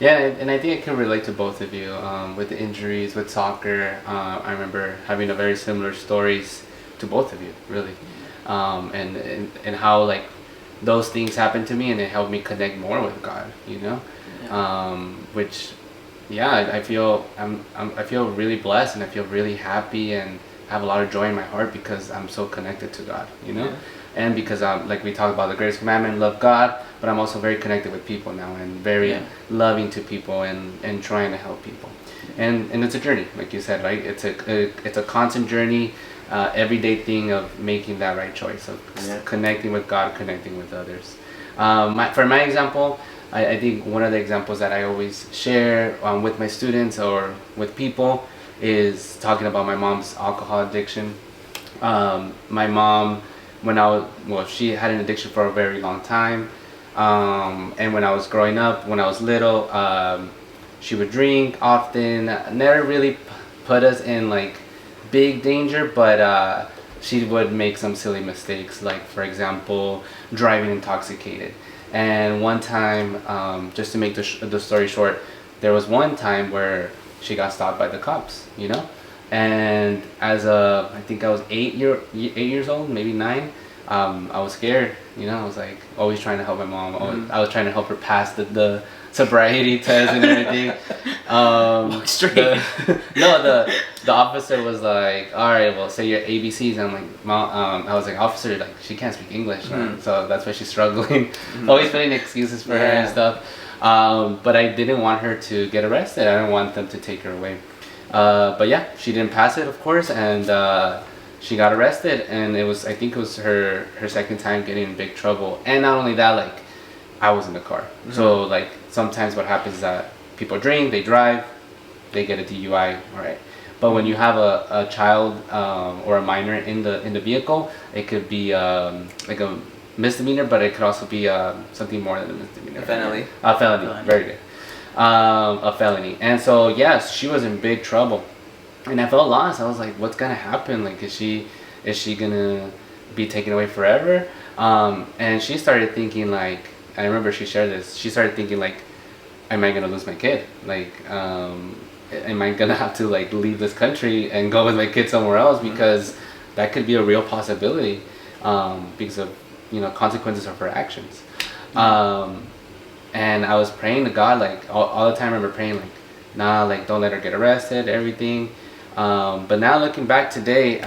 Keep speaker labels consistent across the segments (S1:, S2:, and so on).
S1: Yeah, and I think I can relate to both of you. With the injuries, with soccer, I remember having a very similar stories to both of you, really, and how like those things happened to me, and it helped me connect more with God.
S2: Yeah.
S1: Which, yeah, I feel really blessed, and I feel really happy, and have a lot of joy in my heart because I'm so connected to God.
S2: Yeah.
S1: And because like we talked about the greatest commandment, love God, but I'm also very connected with people now, and very
S2: Yeah.
S1: loving to people, and trying to help people. And it's a journey, like you said, right? It's a constant journey, everyday thing of making that right choice of
S2: Yeah.
S1: connecting with God, connecting with others. For my example, I think one of the examples that I always share with my students or with people is talking about my mom's alcohol addiction. My mom, she had an addiction for a very long time. And when I was growing up, when I was little, she would drink often. Never really put us in like big danger, but she would make some silly mistakes, like for example, driving intoxicated. And one time, just to make the story short, there was one time where she got stopped by the cops, and I think I was 8 years old, maybe 9. I was scared, I was like always trying to help my mom. I was trying to help her pass the sobriety test and everything.
S2: Walk straight.
S1: No, the officer was like, all right, well, say your ABCs. And I'm like, Mom, I was like, officer, like she can't speak English, so that's why she's struggling. Always putting excuses for her and stuff. But I didn't want her to get arrested. I didn't want them to take her away. But yeah, she didn't pass it, of course, and she got arrested. And I think it was her second time getting in big trouble. And not only that, like I was in the car, so like sometimes what happens is that people drink, they drive, they get a DUI, all right. But when you have a child or a minor in the vehicle, it could be like a misdemeanor, but it could also be something more than a misdemeanor.
S2: A felony.
S1: A felony. Very good. A felony. And so yes, she was in big trouble, and I felt lost. I was like, what's gonna happen? Like, is she gonna be taken away forever? And she started thinking like, I remember she shared this. She started thinking like, am I gonna lose my kid? Like, am I gonna have to like leave this country and go with my kid somewhere else, because that could be a real possibility, because of consequences of her actions. And I was praying to God like all the time. I remember praying like, nah, like don't let her get arrested, everything. But now looking back today,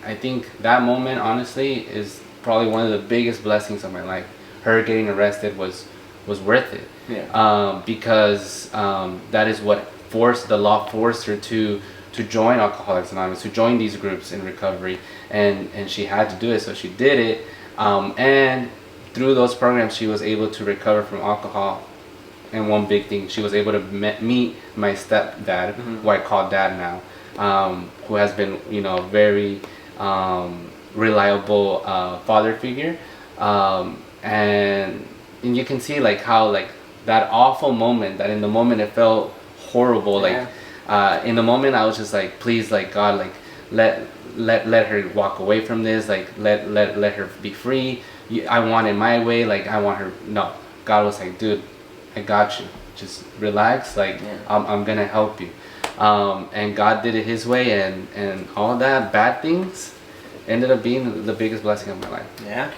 S1: I think that moment honestly is probably one of the biggest blessings of my life. Her getting arrested was worth it.
S2: Yeah.
S1: Because that is what the law forced her to join Alcoholics Anonymous, to join these groups in recovery, and she had to do it, so she did it. And through those programs, she was able to recover from alcohol. And one big thing, she was able to meet my stepdad, who I call dad now, who has been very reliable father figure. And you can see like how like that awful moment, that in the moment it felt horrible.
S2: Yeah.
S1: Like in the moment I was just like, please, like God, like let her walk away from this, like let her be free. I want it my way, like I want her. No, God was like, dude, I got you, just relax, like I'm gonna help you. And God did it his way, and all that bad things ended up being the biggest blessing of my life.
S2: Yeah.